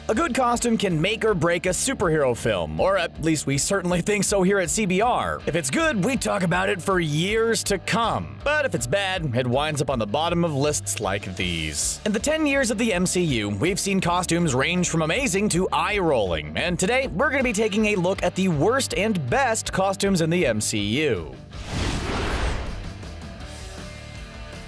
A good costume can make or break a superhero film, or at least we certainly think so here at CBR. If it's good, we talk about it for years to come. But if it's bad, it winds up on the bottom of lists like these. In the 10 years of the MCU, we've seen costumes range from amazing to eye-rolling, and today we're going to be taking a look at the worst and best costumes in the MCU.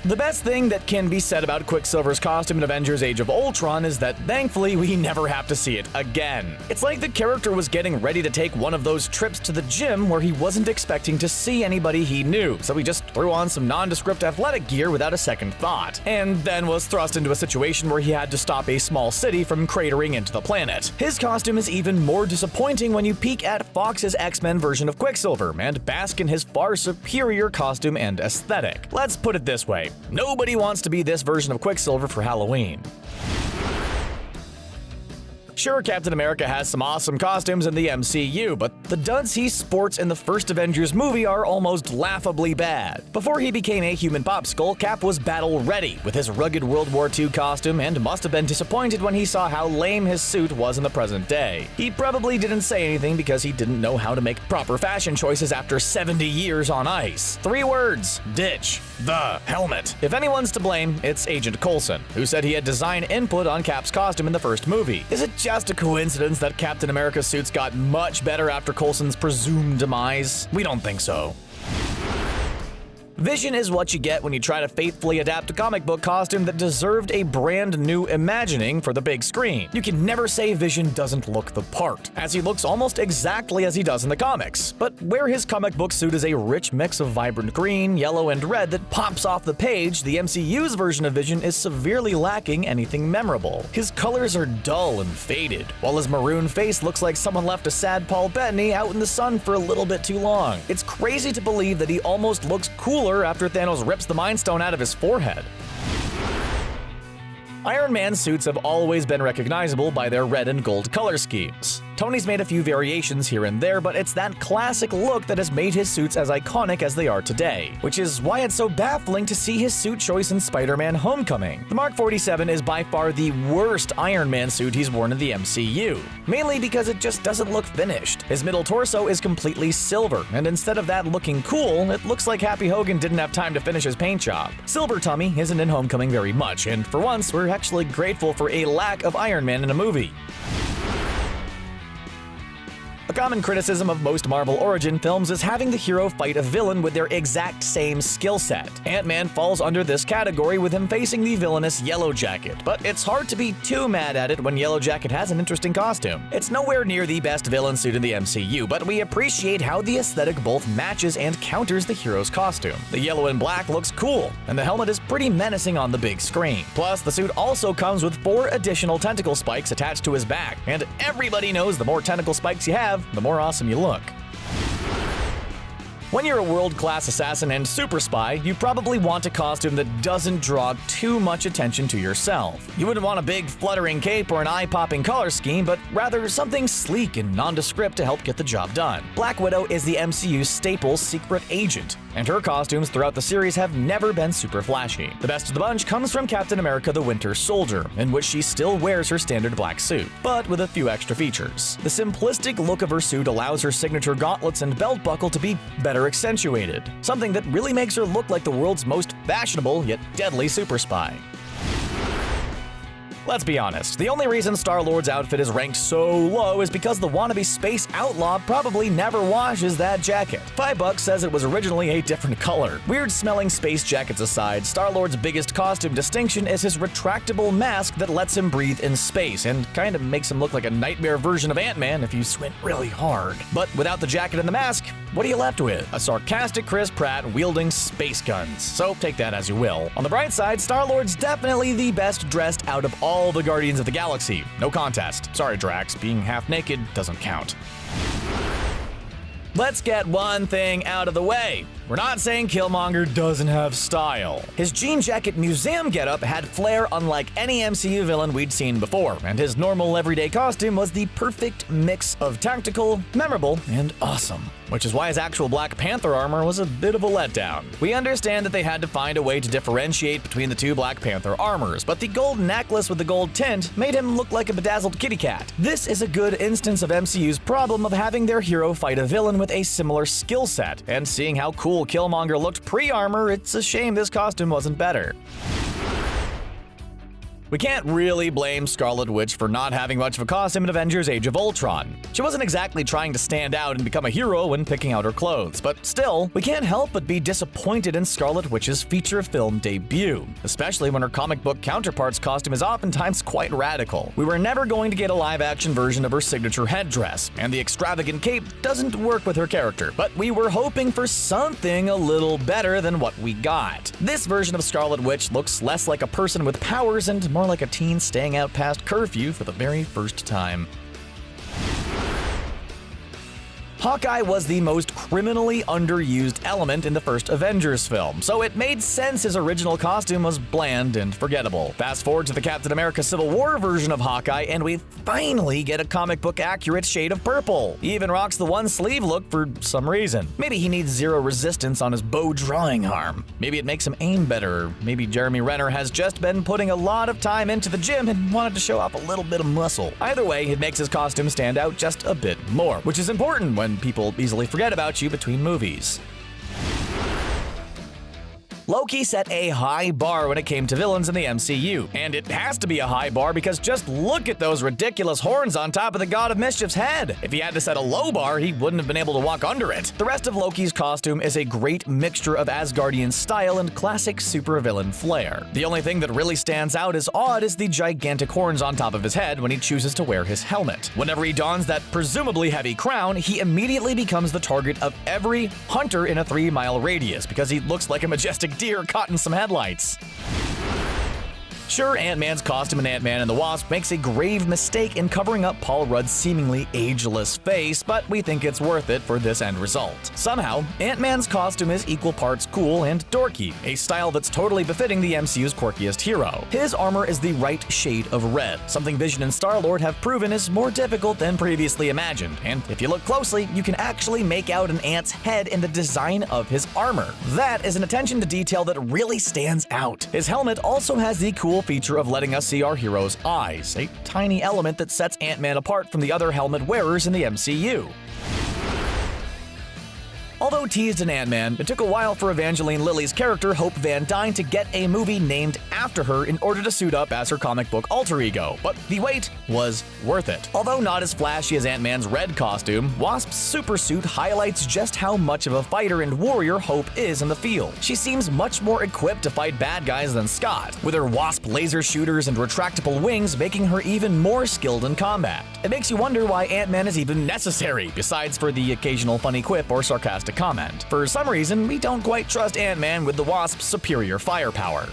The best thing that can be said about Quicksilver's costume in Avengers Age of Ultron is that thankfully we never have to see it again. It's like the character was getting ready to take one of those trips to the gym where he wasn't expecting to see anybody he knew, so he just threw on some nondescript athletic gear without a second thought, and then was thrust into a situation where he had to stop a small city from cratering into the planet. His costume is even more disappointing when you peek at Fox's X-Men version of Quicksilver and bask in his far superior costume and aesthetic. Let's put it this way. Nobody wants to be this version of Quicksilver for Halloween. Sure, Captain America has some awesome costumes in the MCU, but the duds he sports in the first Avengers movie are almost laughably bad. Before he became a human popsicle, Cap was battle-ready with his rugged World War II costume and must have been disappointed when he saw how lame his suit was in the present day. He probably didn't say anything because he didn't know how to make proper fashion choices after 70 years on ice. 3 words: ditch the helmet. If anyone's to blame, it's Agent Coulson, who said he had design input on Cap's costume in the first movie. Is it just a coincidence that Captain America's suits got much better after Coulson's presumed demise? We don't think so. Vision is what you get when you try to faithfully adapt a comic book costume that deserved a brand new imagining for the big screen. You can never say Vision doesn't look the part, as he looks almost exactly as he does in the comics. But where his comic book suit is a rich mix of vibrant green, yellow, and red that pops off the page, the MCU's version of Vision is severely lacking anything memorable. His colors are dull and faded, while his maroon face looks like someone left a sad Paul Bettany out in the sun for a little bit too long. It's crazy to believe that he almost looks cooler after Thanos rips the Mind Stone out of his forehead. Iron Man's suits have always been recognizable by their red and gold color schemes. Tony's made a few variations here and there, but it's that classic look that has made his suits as iconic as they are today, which is why it's so baffling to see his suit choice in Spider-Man: Homecoming. The Mark 47 is by far the worst Iron Man suit he's worn in the MCU, mainly because it just doesn't look finished. His middle torso is completely silver, and instead of that looking cool, it looks like Happy Hogan didn't have time to finish his paint job. Silver Tummy isn't in Homecoming very much, and for once, we're actually grateful for a lack of Iron Man in a movie. A common criticism of most Marvel origin films is having the hero fight a villain with their exact same skill set. Ant-Man falls under this category with him facing the villainous Yellow Jacket, but it's hard to be too mad at it when Yellow Jacket has an interesting costume. It's nowhere near the best villain suit in the MCU, but we appreciate how the aesthetic both matches and counters the hero's costume. The yellow and black looks cool, and the helmet is pretty menacing on the big screen. Plus, the suit also comes with 4 additional tentacle spikes attached to his back, and everybody knows the more tentacle spikes you have, the more awesome you look. When you're a world-class assassin and super spy, you probably want a costume that doesn't draw too much attention to yourself. You wouldn't want a big fluttering cape or an eye-popping color scheme, but rather something sleek and nondescript to help get the job done. Black Widow is the MCU's staple secret agent, and her costumes throughout the series have never been super flashy. The best of the bunch comes from Captain America: The Winter Soldier, in which she still wears her standard black suit, but with a few extra features. The simplistic look of her suit allows her signature gauntlets and belt buckle to be better accentuated, something that really makes her look like the world's most fashionable yet deadly super spy. Let's be honest, the only reason Star-Lord's outfit is ranked so low is because the wannabe space outlaw probably never washes that jacket. $5 says it was originally a different color. Weird-smelling space jackets aside, Star-Lord's biggest costume distinction is his retractable mask that lets him breathe in space and kind of makes him look like a nightmare version of Ant-Man if you squint really hard. But without the jacket and the mask, what are you left with? A sarcastic Chris Pratt wielding space guns. So take that as you will. On the bright side, Star-Lord's definitely the best dressed out of all the Guardians of the Galaxy. No contest. Sorry, Drax, being half naked doesn't count. Let's get one thing out of the way. We're not saying Killmonger doesn't have style. His jean jacket museum getup had flair unlike any MCU villain we'd seen before, and his normal everyday costume was the perfect mix of tactical, memorable, and awesome. Which is why his actual Black Panther armor was a bit of a letdown. We understand that they had to find a way to differentiate between the two Black Panther armors, but the gold necklace with the gold tint made him look like a bedazzled kitty cat. This is a good instance of MCU's problem of having their hero fight a villain with a similar skill set, and seeing how cool Killmonger looked pre-armor, it's a shame this costume wasn't better. We can't really blame Scarlet Witch for not having much of a costume in Avengers Age of Ultron. She wasn't exactly trying to stand out and become a hero when picking out her clothes, but still, we can't help but be disappointed in Scarlet Witch's feature film debut, especially when her comic book counterpart's costume is oftentimes quite radical. We were never going to get a live-action version of her signature headdress, and the extravagant cape doesn't work with her character, but we were hoping for something a little better than what we got. This version of Scarlet Witch looks less like a person with powers and more like a teen staying out past curfew for the very first time. Hawkeye was the most criminally underused element in the first Avengers film, so it made sense his original costume was bland and forgettable. Fast forward to the Captain America Civil War version of Hawkeye, and we finally get a comic book accurate shade of purple. He even rocks the one sleeve look for some reason. Maybe he needs zero resistance on his bow drawing arm. Maybe it makes him aim better. Or maybe Jeremy Renner has just been putting a lot of time into the gym and wanted to show off a little bit of muscle. Either way, it makes his costume stand out just a bit more, which is important when people easily forget about you between movies. Loki set a high bar when it came to villains in the MCU, and it has to be a high bar because just look at those ridiculous horns on top of the God of Mischief's head. If he had to set a low bar, he wouldn't have been able to walk under it. The rest of Loki's costume is a great mixture of Asgardian style and classic supervillain flair. The only thing that really stands out as odd is the gigantic horns on top of his head when he chooses to wear his helmet. Whenever he dons that presumably heavy crown, he immediately becomes the target of every hunter in a 3-mile radius because he looks like a majestic deer caught in some headlights. Sure, Ant-Man's costume in Ant-Man and the Wasp makes a grave mistake in covering up Paul Rudd's seemingly ageless face, but we think it's worth it for this end result. Somehow, Ant-Man's costume is equal parts cool and dorky, a style that's totally befitting the MCU's quirkiest hero. His armor is the right shade of red, something Vision and Star-Lord have proven is more difficult than previously imagined, and if you look closely, you can actually make out an ant's head in the design of his armor. That is an attention to detail that really stands out. His helmet also has the cool feature of letting us see our hero's eyes, a tiny element that sets Ant-Man apart from the other helmet wearers in the MCU. Although teased in Ant-Man, it took a while for Evangeline Lilly's character Hope Van Dyne to get a movie named after her in order to suit up as her comic book alter ego, but the wait was worth it. Although not as flashy as Ant-Man's red costume, Wasp's supersuit highlights just how much of a fighter and warrior Hope is in the field. She seems much more equipped to fight bad guys than Scott, with her Wasp laser shooters and retractable wings making her even more skilled in combat. It makes you wonder why Ant-Man is even necessary, besides for the occasional funny quip or sarcastic comment. For some reason, we don't quite trust Ant-Man with the Wasp's superior firepower.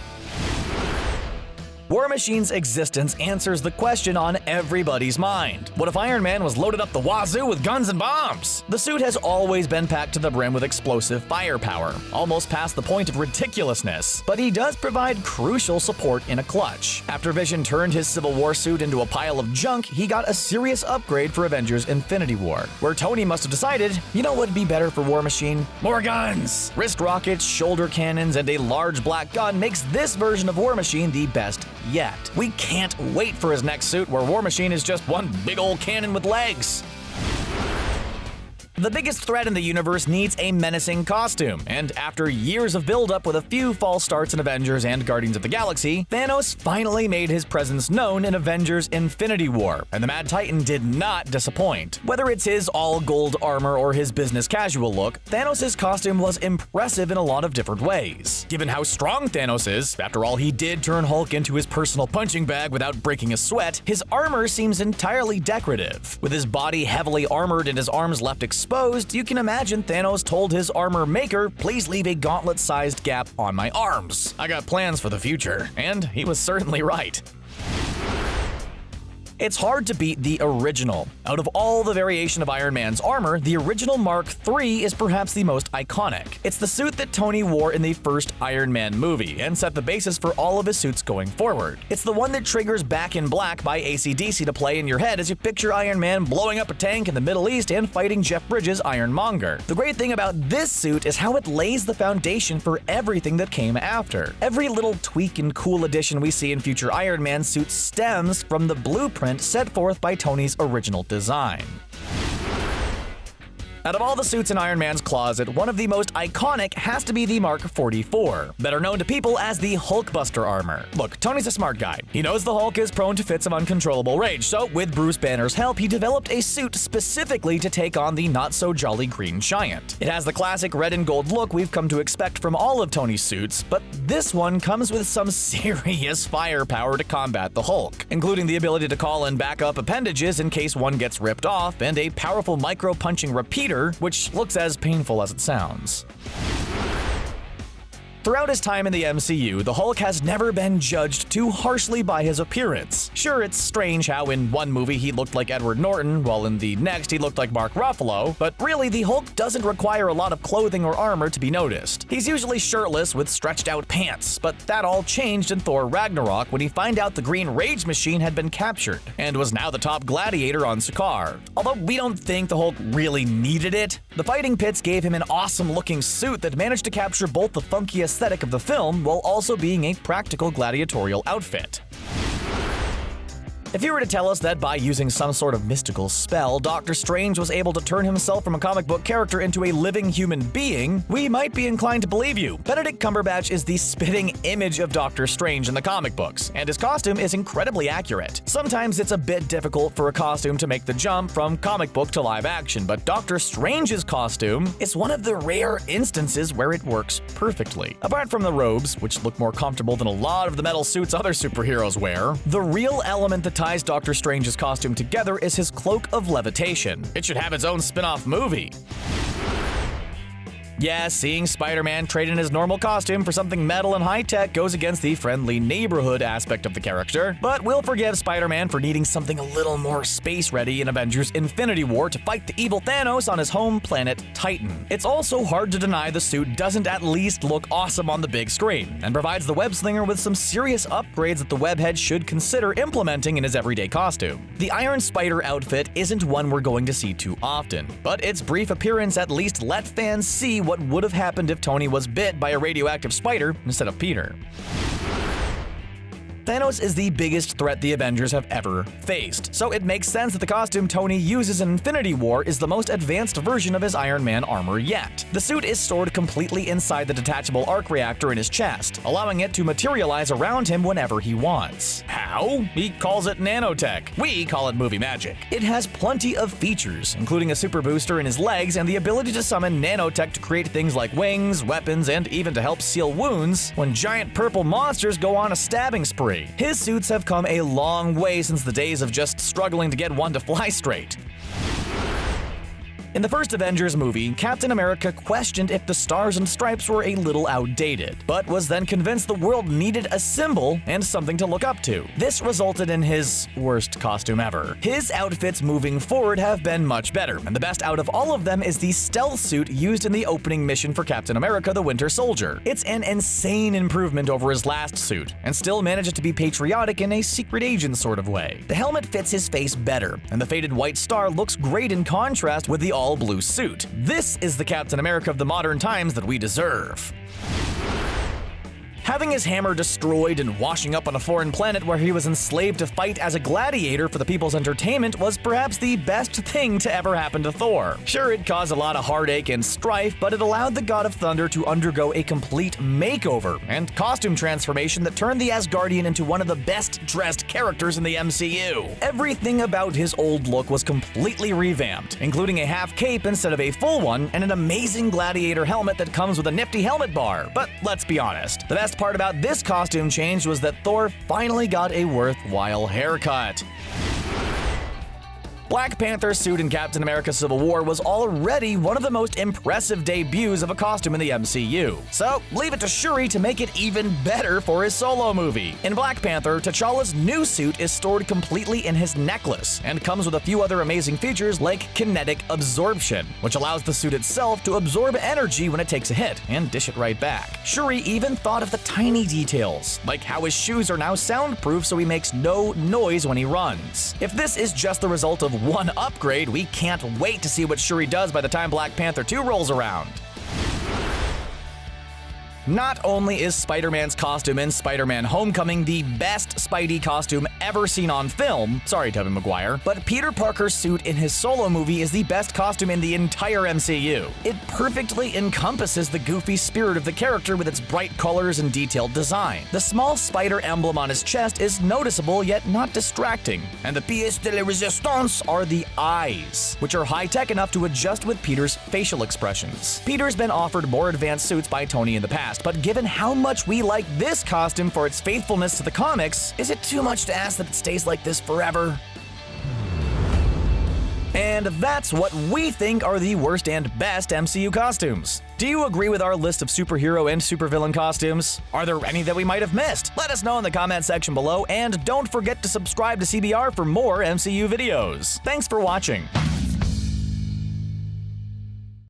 War Machine's existence answers the question on everybody's mind. What if Iron Man was loaded up the wazoo with guns and bombs? The suit has always been packed to the brim with explosive firepower, almost past the point of ridiculousness, but he does provide crucial support in a clutch. After Vision turned his Civil War suit into a pile of junk, he got a serious upgrade for Avengers Infinity War, where Tony must have decided, you know what would be better for War Machine? More guns! Wrist rockets, shoulder cannons, and a large black gun makes this version of War Machine the best yet. We can't wait for his next suit where War Machine is just one big old cannon with legs. The biggest threat in the universe needs a menacing costume, and after years of build-up with a few false starts in Avengers and Guardians of the Galaxy, Thanos finally made his presence known in Avengers Infinity War, and the Mad Titan did not disappoint. Whether it's his all-gold armor or his business casual look, Thanos' costume was impressive in a lot of different ways. Given how strong Thanos is, after all he did turn Hulk into his personal punching bag without breaking a sweat, his armor seems entirely decorative. With his body heavily armored and his arms left exposed, you can imagine Thanos told his armor maker, please leave a gauntlet-sized gap on my arms. I got plans for the future, and he was certainly right. It's hard to beat the original. Out of all the variation of Iron Man's armor, the original Mark III is perhaps the most iconic. It's the suit that Tony wore in the first Iron Man movie, and set the basis for all of his suits going forward. It's the one that triggers Back in Black by AC/DC to play in your head as you picture Iron Man blowing up a tank in the Middle East and fighting Jeff Bridges' Ironmonger. The great thing about this suit is how it lays the foundation for everything that came after. Every little tweak and cool addition we see in future Iron Man suits stems from the blueprint set forth by Tony's original design. Out of all the suits in Iron Man's closet, one of the most iconic has to be the Mark 44, better known to people as the Hulkbuster armor. Look, Tony's a smart guy. He knows the Hulk is prone to fits of uncontrollable rage, so with Bruce Banner's help, he developed a suit specifically to take on the not-so-jolly Green Giant. It has the classic red and gold look we've come to expect from all of Tony's suits, but this one comes with some serious firepower to combat the Hulk, including the ability to call in backup appendages in case one gets ripped off, and a powerful micro-punching repeater, which looks as painful as it sounds. Throughout his time in the MCU, the Hulk has never been judged too harshly by his appearance. Sure, it's strange how in one movie he looked like Edward Norton, while in the next he looked like Mark Ruffalo, but really the Hulk doesn't require a lot of clothing or armor to be noticed. He's usually shirtless with stretched out pants, but that all changed in Thor Ragnarok when he found out the Green Rage Machine had been captured, and was now the top gladiator on Sakaar. Although we don't think the Hulk really needed it, the fighting pits gave him an awesome looking suit that managed to capture both the funky aesthetic of the film while also being a practical gladiatorial outfit. If you were to tell us that by using some sort of mystical spell, Doctor Strange was able to turn himself from a comic book character into a living human being, we might be inclined to believe you. Benedict Cumberbatch is the spitting image of Doctor Strange in the comic books, and his costume is incredibly accurate. Sometimes it's a bit difficult for a costume to make the jump from comic book to live action, but Doctor Strange's costume is one of the rare instances where it works perfectly. Apart from the robes, which look more comfortable than a lot of the metal suits other superheroes wear, the real element that ties Doctor Strange's costume together is his Cloak of Levitation. It should have its own spin-off movie. Yeah, seeing Spider-Man trade in his normal costume for something metal and high-tech goes against the friendly neighborhood aspect of the character, but we'll forgive Spider-Man for needing something a little more space-ready in Avengers Infinity War to fight the evil Thanos on his home planet Titan. It's also hard to deny the suit doesn't at least look awesome on the big screen, and provides the web-slinger with some serious upgrades that the webhead should consider implementing in his everyday costume. The Iron Spider outfit isn't one we're going to see too often, but its brief appearance at least let fans see what would have happened if Tony was bit by a radioactive spider instead of Peter. Thanos is the biggest threat the Avengers have ever faced, so it makes sense that the costume Tony uses in Infinity War is the most advanced version of his Iron Man armor yet. The suit is stored completely inside the detachable arc reactor in his chest, allowing it to materialize around him whenever he wants. How? He calls it nanotech. We call it movie magic. It has plenty of features, including a super booster in his legs and the ability to summon nanotech to create things like wings, weapons, and even to help seal wounds when giant purple monsters go on a stabbing spree. His suits have come a long way since the days of just struggling to get one to fly straight. In the first Avengers movie, Captain America questioned if the stars and stripes were a little outdated, but was then convinced the world needed a symbol and something to look up to. This resulted in his worst costume ever. His outfits moving forward have been much better, and the best out of all of them is the stealth suit used in the opening mission for Captain America: The Winter Soldier. It's an insane improvement over his last suit, and still manages to be patriotic in a secret agent sort of way. The helmet fits his face better, and the faded white star looks great in contrast with the all-blue suit. This is the Captain America of the modern times that we deserve. Having his hammer destroyed and washing up on a foreign planet where he was enslaved to fight as a gladiator for the people's entertainment was perhaps the best thing to ever happen to Thor. Sure, it caused a lot of heartache and strife, but it allowed the God of Thunder to undergo a complete makeover and costume transformation that turned the Asgardian into one of the best-dressed characters in the MCU. Everything about his old look was completely revamped, including a half cape instead of a full one, and an amazing gladiator helmet that comes with a nifty helmet bar. But let's be honest, the best part about this costume change was that Thor finally got a worthwhile haircut. Black Panther's suit in Captain America Civil War was already one of the most impressive debuts of a costume in the MCU. So, leave it to Shuri to make it even better for his solo movie. In Black Panther, T'Challa's new suit is stored completely in his necklace, and comes with a few other amazing features like kinetic absorption, which allows the suit itself to absorb energy when it takes a hit, and dish it right back. Shuri even thought of the tiny details, like how his shoes are now soundproof so he makes no noise when he runs. If this is just the result of one upgrade, we can't wait to see what Shuri does by the time Black Panther 2 rolls around. Not only is Spider-Man's costume in Spider-Man Homecoming the best Spidey costume ever seen on film, sorry Tobey Maguire, but Peter Parker's suit in his solo movie is the best costume in the entire MCU. It perfectly encompasses the goofy spirit of the character with its bright colors and detailed design. The small spider emblem on his chest is noticeable yet not distracting, and the pièce de la résistance are the eyes, which are high-tech enough to adjust with Peter's facial expressions. Peter's been offered more advanced suits by Tony in the past, but given how much we like this costume for its faithfulness to the comics, is it too much to ask that it stays like this forever? And that's what we think are the worst and best MCU costumes. Do you agree with our list of superhero and supervillain costumes? Are there any that we might have missed? Let us know in the comment section below, and don't forget to subscribe to CBR for more MCU videos. Thanks for watching.